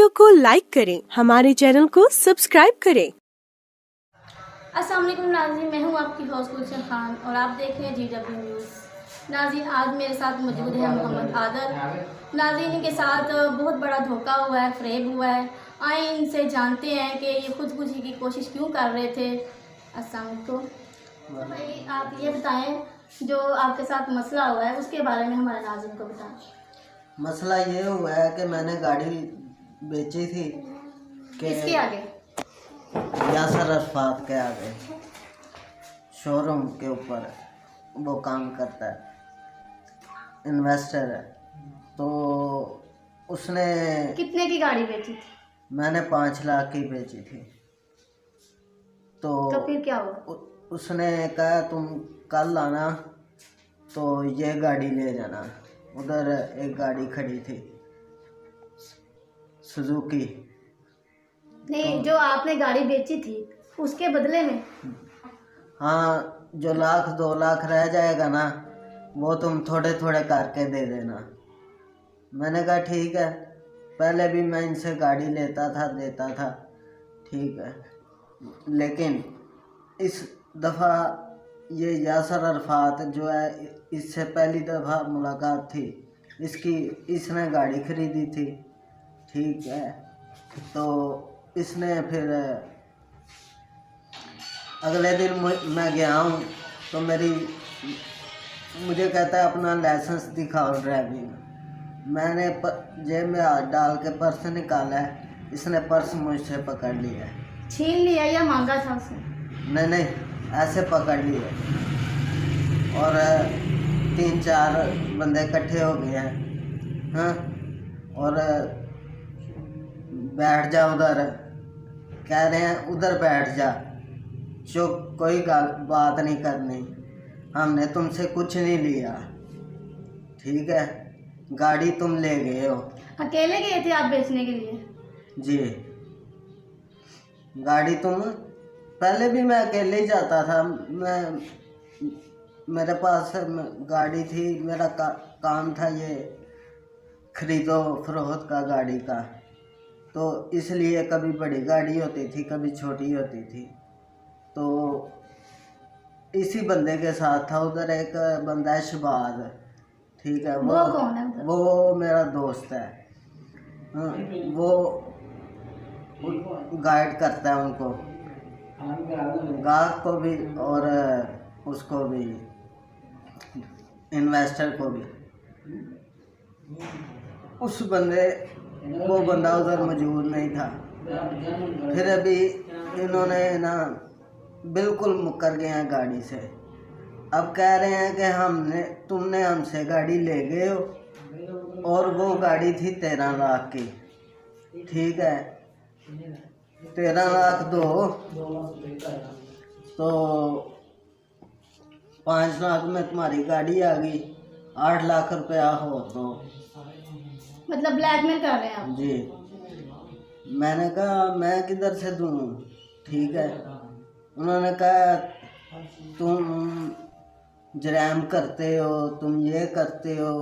Video को like करें, हमारे चैनल को सब्सक्राइब करें। अस्सलाम वालेकुम नाज़रीन, मैं हूं आपकी होस्ट गुलशन खान और आप देख रहे हैं GW न्यूज़। नाज़रीन, आज मेरे साथ मौजूद है मोहम्मद आदर। नाज़रीन, इनके साथ बहुत बड़ा धोखा हुआ है, फ्रेब हुआ है। आए इनसे जानते हैं कि ये खुदकुशी की कोशिश क्यों कर रहे थे। अस्सलाम वालेकुम। तो भाई आप ये बताएं, जो आपके साथ मसला हुआ है उसके बारे में हमारे नाज़रीन को बताएं। मसला ये हुआ है कि मैंने गाड़ी बेची थी कि किसके आगे? यासर अरफात के आगे, शोरूम के ऊपर वो काम करता है, इन्वेस्टर है। तो उसने कितने की गाड़ी बेची थी? मैंने 5 लाख की बेची थी। तो फिर क्या हुआ? उसने कहा तुम कल आना तो ये गाड़ी ले जाना। उधर एक गाड़ी खड़ी थी सुजुकी। नहीं, जो आपने गाड़ी बेची थी उसके बदले में? हाँ, जो 1-2 लाख रह जाएगा ना वो तुम थोड़े थोड़े करके दे देना। मैंने कहा ठीक है, पहले भी मैं इनसे गाड़ी लेता था देता था, ठीक है। लेकिन इस दफ़ा ये यासर अरफात जो है, इससे पहली दफ़ा मुलाकात थी इसने गाड़ी खरीदी थी, ठीक है। तो इसने फिर अगले दिन मैं गया हूँ तो मुझे कहता है अपना लाइसेंस दिखाओ ड्राइविंग। मैंने जेब में हाथ डाल के पर्स निकाला है, इसने पर्स मुझसे पकड़ लिया है। छीन लिया या मांगा था उसने? नहीं, ऐसे पकड़ लिए और 3-4 बंदे इकट्ठे हो गए हैं। हाँ, और बैठ जा उधर, कह रहे हैं उधर बैठ जा, चुप, कोई बात नहीं करनी, हमने तुमसे कुछ नहीं लिया, ठीक है। गाड़ी तुम ले गए हो। अकेले गए थे आप बेचने के लिए? जी, गाड़ी तुम, पहले भी मैं अकेले ही जाता था। मेरे पास गाड़ी थी, मेरा काम था ये खरीदो फरोख्त का गाड़ी का। तो इसलिए कभी बड़ी गाड़ी होती थी, कभी छोटी होती थी। तो इसी बंदे के साथ था। उधर एक बंदा है शहबाज, ठीक है। वो कौन है उधर? वो मेरा दोस्त है। वो गाइड करता है उनको, गाहक को भी और उसको भी, इन्वेस्टर को भी। वो बंदा उधर मौजूद नहीं था। फिर अभी इन्होंने ना बिल्कुल मुकर गए हैं गाड़ी से। अब कह रहे हैं कि तुमने हमसे गाड़ी ले गए हो और वो गाड़ी थी 13 लाख की, ठीक है। 13 लाख दो तो 5 लाख में तुम्हारी गाड़ी आ गई, 8 लाख रुपया हो तो। मतलब ब्लैकमेल कर रहे हैं आप? जी। मैंने कहा मैं किधर से दूँ, ठीक है। उन्होंने कहा तुम जराइम करते हो, तुम ये करते हो,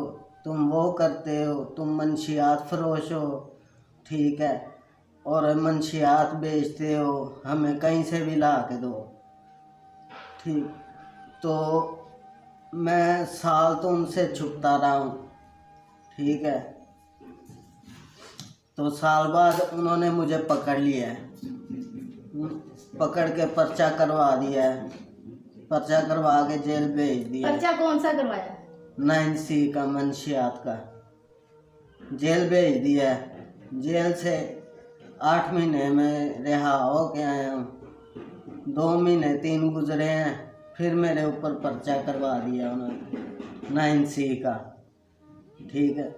तुम वो करते हो, तुम मंशियात फरोश हो, ठीक है, और मंशियात बेचते हो, हमें कहीं से भी ला के दो, ठीक। तो मैं साल तो उनसे छुपता रहा हूँ, ठीक है। तो साल बाद उन्होंने मुझे पकड़ लिया है, पकड़ के पर्चा करवा दिया है, पर्चा करवा के जेल भेज दिया। पर्चा कौन सा करवाया? 9C का, मंशियात का, जेल भेज दिया है। जेल से 8 महीने में रिहा हो के आया हूँ। 2 महीने 3 गुजरे हैं, फिर मेरे ऊपर पर्चा करवा दिया उन्होंने 9C का, ठीक है।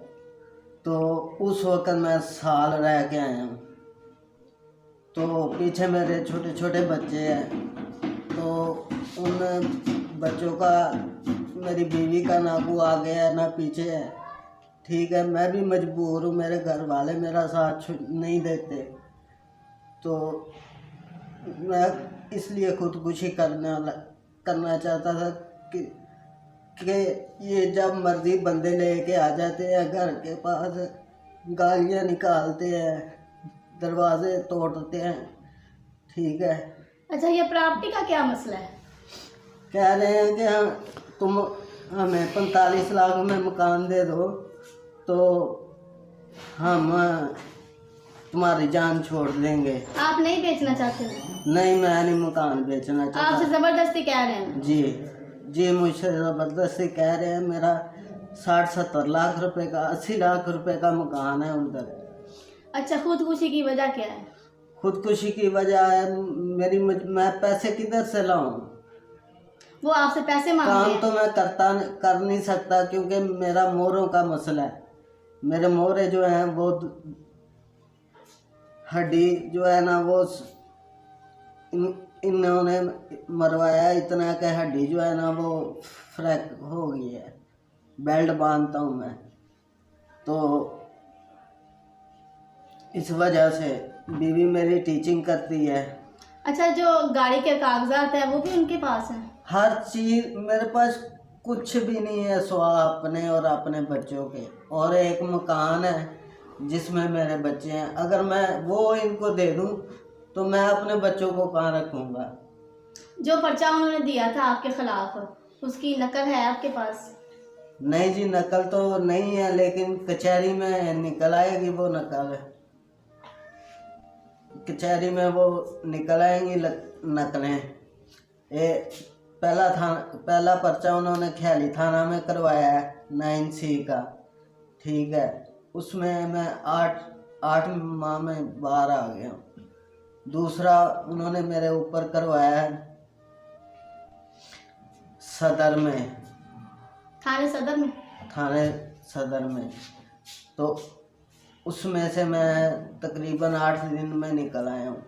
तो उस वक्त मैं साल रह के आया हूँ। तो पीछे मेरे छोटे छोटे बच्चे हैं, तो उन बच्चों का, मेरी बीवी का ना को आगे है ना पीछे है, ठीक है। मैं भी मजबूर हूँ, मेरे घर वाले मेरा साथ नहीं देते। तो मैं इसलिए खुदकुशी करना चाहता था कि ये जब मर्जी बंदे लेके आ जाते हैं घर के पास, गालियाँ निकालते हैं, दरवाजे तोड़ते हैं। ठीक है, अच्छा, ये प्रॉपर्टी का क्या मसला है? कह रहे हैं कि तुम हमें 45 लाख में मकान दे दो तो हम तुम्हारी जान छोड़ देंगे। आप नहीं बेचना चाहते? नहीं, मैं नहीं मकान बेचना चाहता। आपसे जबरदस्ती कह रहे हैं? जी जी, मुझसे ज़बरदस्ती कह रहे हैं। मेरा 60-70 लाख रुपए का, 80 लाख रुपए का मकान है उधर। अच्छा, खुदकुशी की वजह क्या है? खुदकुशी की वजह है मेरी, मैं पैसे किधर से लाऊं? वो आपसे पैसे मांगते काम हैं? तो मैं कर नहीं सकता क्योंकि मेरा मोरों का मसला है। मेरे मोरे जो हैं वो हड्डी जो है ना वो इन्होंने मरवाया इतना कि हड्डी जो है ना वो फ्रैक हो गई है। बेल्ट बांधता हूँ मैं, तो इस वजह से बीवी मेरी टीचिंग करती है। अच्छा, जो गाड़ी के कागजात है वो भी उनके पास है? हर चीज़ मेरे पास, कुछ भी नहीं है सिवा अपने और अपने बच्चों के, और एक मकान है जिसमें मेरे बच्चे हैं। अगर मैं वो इनको दे दूं तो मैं अपने बच्चों को कहाँ रखूँगा? जो पर्चा उन्होंने दिया था आपके खिलाफ, उसकी नकल है आपके पास? नहीं जी, नकल तो नहीं है, लेकिन कचहरी में निकल आएगी वो नकल। कचहरी में वो निकल आएंगी नकलें। पहला पर्चा उन्होंने ख्याली थाना में करवाया है 9C का। ठीक है, उसमें मैं 8 माह में बाहर आ गया हूँ। दूसरा उन्होंने मेरे ऊपर करवाया है सदर में, थाने सदर में, तो उसमें से मैं तकरीबन 8 दिन में निकल आया हूँ।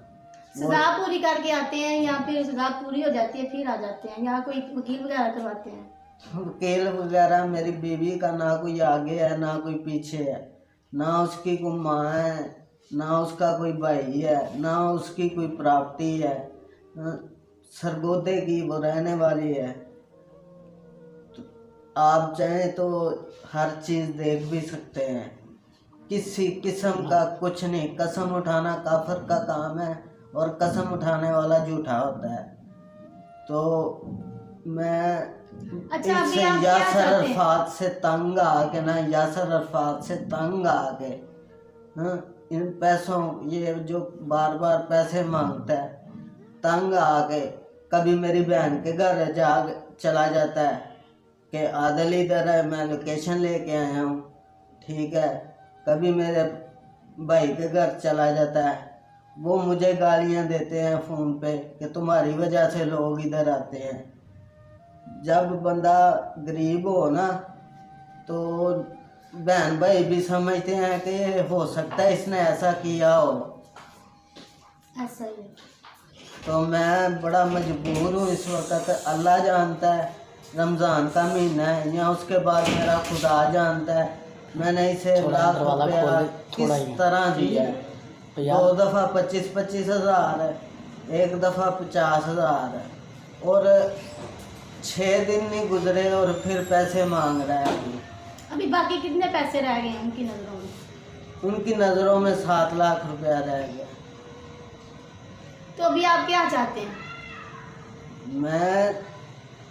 सजा पूरी करके आते हैं या फिर सजा पूरी हो जाती है फिर आ जाते हैं, या कोई वकील वगैरह करवाते हैं? वकील वगैरह मेरी बीवी का ना कोई आगे है ना कोई पीछे है, ना उसकी कोई माँ है ना उसका कोई भाई है, ना उसकी कोई प्रॉपर्टी है। सरगोदे की वो रहने वाली है। तो आप चाहें तो हर चीज़ देख भी सकते हैं। किसी किस्म का कुछ नहीं। कसम उठाना काफिर का काम है और कसम उठाने वाला झूठा होता है। तो मैं अच्छा, इससे यासर अरफात से तंग आके ना, यासर अरफात से तंग आके, इन पैसों, ये जो बार बार पैसे मांगता है, तंग आके कभी मेरी बहन के घर चला जाता है कि आदिल इधर है, मैं लोकेशन लेके आया हूँ। ठीक है, कभी मेरे भाई के घर चला जाता है, वो मुझे गालियाँ देते हैं फ़ोन पे कि तुम्हारी वजह से लोग इधर आते हैं। जब बंदा गरीब हो ना तो बहन भाई भी समझते हैं कि ये हो सकता है इसने ऐसा किया हो। ऐसा ही। तो मैं बड़ा मजबूर हूँ इस वक्त। अल्लाह जानता है रमज़ान का महीना है या उसके बाद मेरा खुदा जानता है मैंने इसे लाख रुपया किस तरह दिया है। 2 दफ़ा 25-25 हज़ार है, 1 दफ़ा 50 हज़ार है, और 6 दिन नहीं गुजरे और फिर पैसे मांग रहा है। अभी बाकी कितने पैसे रह गए हैं उनकी नज़रों में? उनकी नज़रों में 7 लाख रुपया रह गया। तो अभी आप क्या चाहते हैं?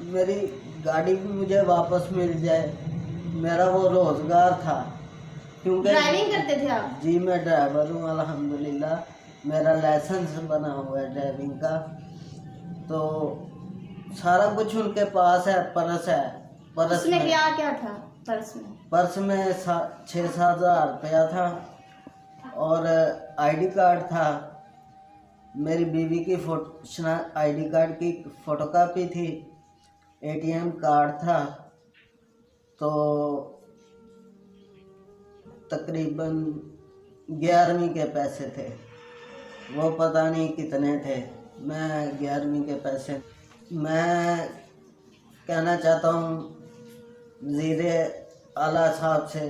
मेरी गाड़ी भी मुझे वापस मिल जाए। मेरा वो रोज़गार था, क्योंकि ड्राइविंग करते थे आप? जी, मैं ड्राइवर हूँ अल्हम्दुलिल्लाह। मेरा लाइसेंस बना हुआ है ड्राइविंग का। तो सारा कुछ उनके पास है। पर्स है, पर्स में क्या क्या था? पर्स में 6-7 हज़ार रुपया था और आईडी कार्ड था। मेरी बीवी की आईडी कार्ड की फ़ोटोकॉपी थी, एटीएम कार्ड था। तो तकरीबन 11वीं के पैसे थे, वो पता नहीं कितने थे। मैं 11वीं के पैसे, मैं कहना चाहता हूँ वज़ीर आला साहब से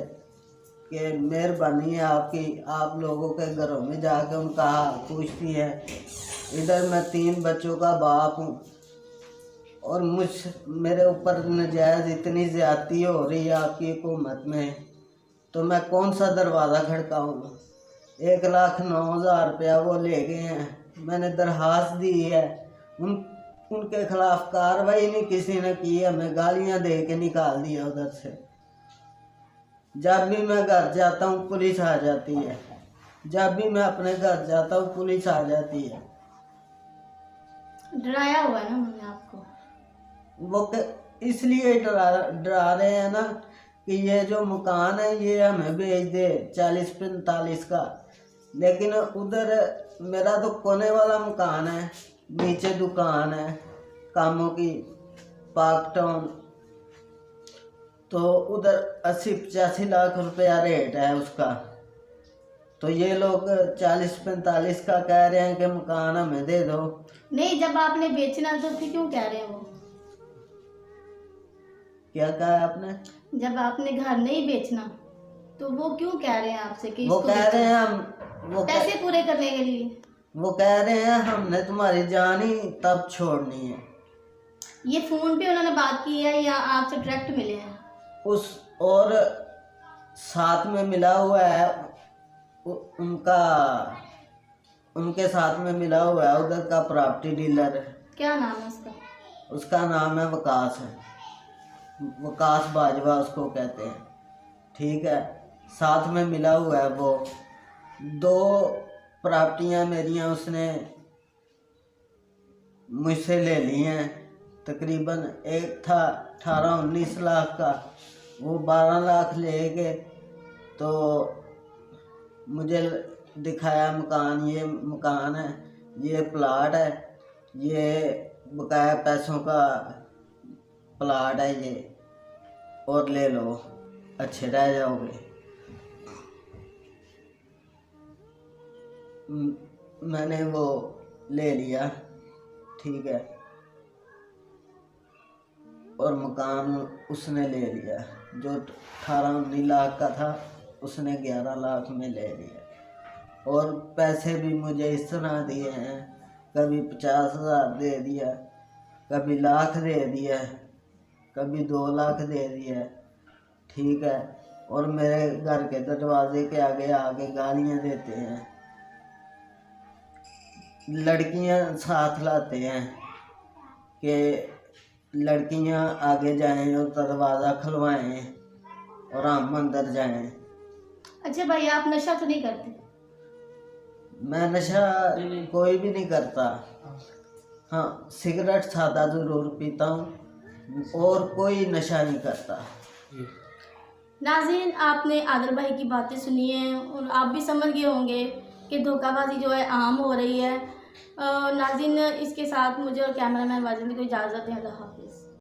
कि मेहरबानी है आपकी, आप लोगों के घरों में जाके उनका हाल पूछती है। इधर मैं 3 बच्चों का बाप हूँ और मेरे ऊपर नजायज़ इतनी ज़्यादती हो रही है आपकी हुकूमत में, तो मैं कौन सा दरवाज़ा खड़काऊँगा? 1,09,000 रुपया वो ले गए हैं। मैंने दरखास्त दी है, उनके खिलाफ कार्रवाई नहीं किसी ने की, हमें गालियां दे के निकाल दिया उधर से। जब भी मैं घर जाता हूँ पुलिस आ जाती है, जब भी मैं अपने घर जाता हूँ पुलिस आ जाती है। डराया हुआ है ना उन्होंने आपको? वो इसलिए डरा रहे हैं ना कि ये जो मकान है ये हमें भेज दे 40-45 का, लेकिन उधर मेरा तो कोने वाला मकान है, नीचे दुकान है कामों की, पार्क टाउन, तो उधर 80-85 लाख रुपया रेट है उसका। तो ये लोग 40-45 का कह रहे हैं कि मकान हमें दे दो। नहीं, जब आपने बेचना तो फिर क्यों कह रहे हैं वो? क्या कहा आपने? जब आपने घर नहीं बेचना तो वो क्यों कह रहे हैं आपसे कि वो इसको कह रहे हैं पैसे पूरे करने के लिए? वो कह रहे हैं हमने तुम्हारी जान ही तब छोड़नी है। ये फोन पे उन्होंने बात की है या आपसे डायरेक्ट मिले हैं? उस और साथ में मिला हुआ है उनके साथ में मिला हुआ है उधर का प्रॉपर्टी डीलर। क्या नाम है उसका? उसका नाम है वकास वकास बाजवा उसको कहते हैं, ठीक है। साथ में मिला हुआ है वो। 2 प्रॉपर्टियां मेरियां उसने मुझसे ले ली हैं तकरीबन। एक था 18-19 लाख का, वो 12 लाख ले गए। तो मुझे दिखाया मकान, ये मकान है, ये प्लाट है, ये बकाया पैसों का प्लाट है ये, और ले लो अच्छे रह जाओगे। मैंने वो ले लिया, ठीक है, और मकान उसने ले लिया। जो 18-19 लाख का था उसने 11 लाख में ले लिया। और पैसे भी मुझे इस तरह दिए हैं, कभी 50,000 दे दिया, कभी लाख दे दिया, कभी 2 लाख दे दिया, ठीक है। और मेरे घर के दरवाजे के आगे आगे गालियां देते हैं। लड़कियां साथ लाते हैं कि लड़कियां आगे जाएं और दरवाज़ा खुलवाएं और हम अंदर जाएं। अच्छा भाई, आप नशा तो नहीं करते? मैं नशा कोई भी नहीं करता। हाँ, सिगरेट सादा ज़रूर पीता हूँ और कोई नशा नहीं करता। नाज़रीन, आपने आदिल भाई की बातें सुनी हैं और आप भी समझ गए होंगे कि धोखाबाजी जो है आम हो रही है। नाज़रीन, इसके साथ मुझे और कैमरामैन वाजिद को इजाज़त दें। अल्लाह हाफ़िज़।